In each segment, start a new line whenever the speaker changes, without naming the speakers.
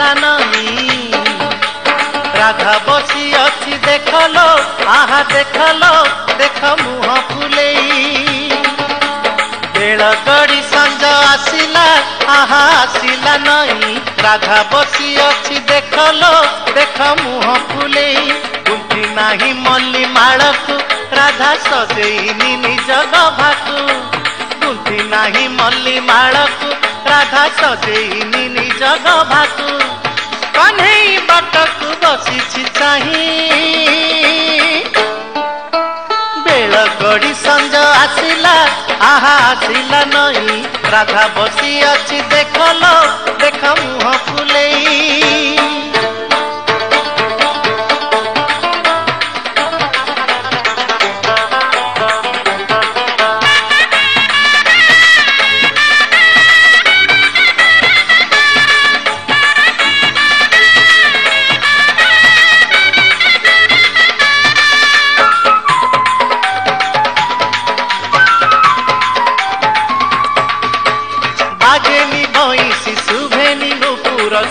आसिला नहीं राधा बसी अच्छी देखलो आहा देखलो देख मुह फुलेई बेल गड़ी संज आसिला आहा आसिला नहीं राधा बसी अच्छी देखलो देख मुह फुलेई गुंथी नाही मल्ली माळकु राधा सजेईनी निज गभाकु गुंथी नाही मल्ली माळकु राधा सजेईनी निज गभाकु कन्हई बाटकु बसी चाही बेल गड़ी संज आसिला आहा आसिला नहीं राधा बसी अच्छी देखलो देख मुह फुलेई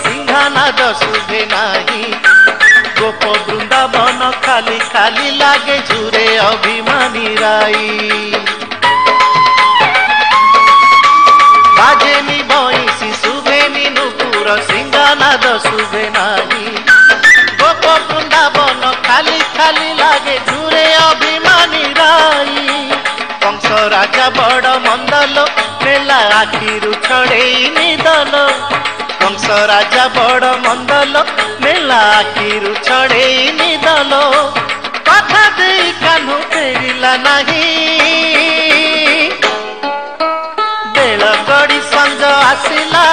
सिंहानाद शुभे नाही गोप वृंदावन खाली खाली लागे झुरे अभिमानी राई बाजेनी बईसी शुभेनी नुपुर सिंहानाद शुभे नाही गोप वृंदावन खाली खाली लागे झुरे अभिमानी राई कंस राजा बड़ मंदल नेला आखिरु छड़ेई निदल कंस राजा बड़ मंदल मेला आखिरु छड़ेई निदल कथा देई कान्हू फेरिला नहीं बेल गड़ी संज आसिला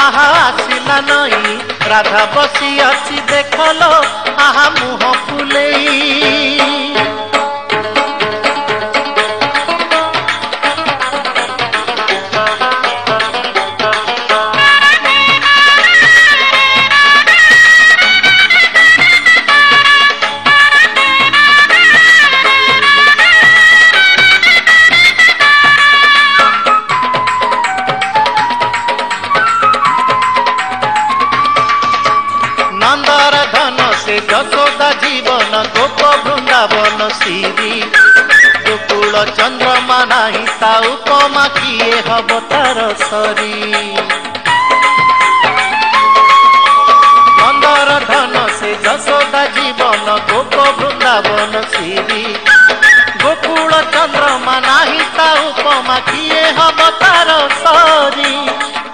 आहा आसिला नहीं राधा बसी अच्छी देखलो आहा मुह फुलेई नंदर धन से यशोदा जीवन गोप वृंदावन सीरी गोकुल चंद्रमा नाही ता उपमा किए हब तार सरी नंदर धन से यशोदा जीवन गोप वृंदावन सीरी गोकुल चंद्रमा नाही ता उपमा किए हब तार सरी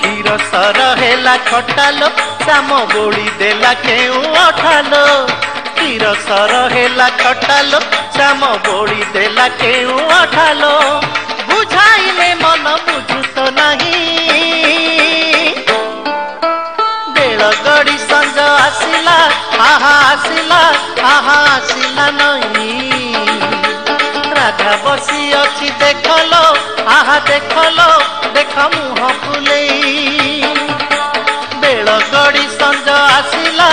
क्षीर सर हेला खटालो श्याम बोली देला केउ अठालो क्षीर सर हेला खटालो श्याम बोली देला केउ अठालो बुझाइले मन बुझु तो नहीं बेल गड़ी संज आसिला आहा आसिला नहीं राधा बसी अच्छी देखलो आहा देखलो देख मुह फुलेई बेल गड़ी संज आसिला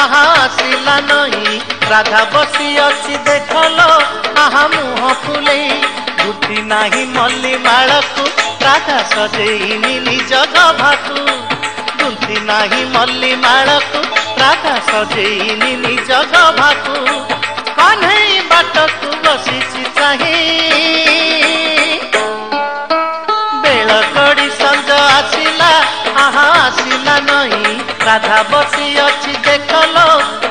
आहा आसिला नहीं राधा बसी अच्छी देखलो आहा मुह फुलेई बुद्धि नाही मल्ली माळकु राधा सजेईनी निज गभाकु बुद्धि नाही मल्ली माळकु राधा सजेईनी निज गभाकु कन्हई बाटकु बसी चाही बेल गड़ी संज आसिला आहा आसिला नहीं राधा बसी अच्छी देखलो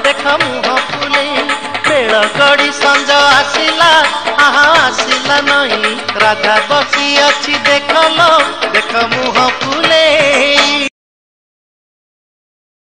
देख मुह फुलेई बेल गड़ी संज आसिला आहा आसिला नहीं राधा बसी अच्छी देखलो देख मुह फुलेई।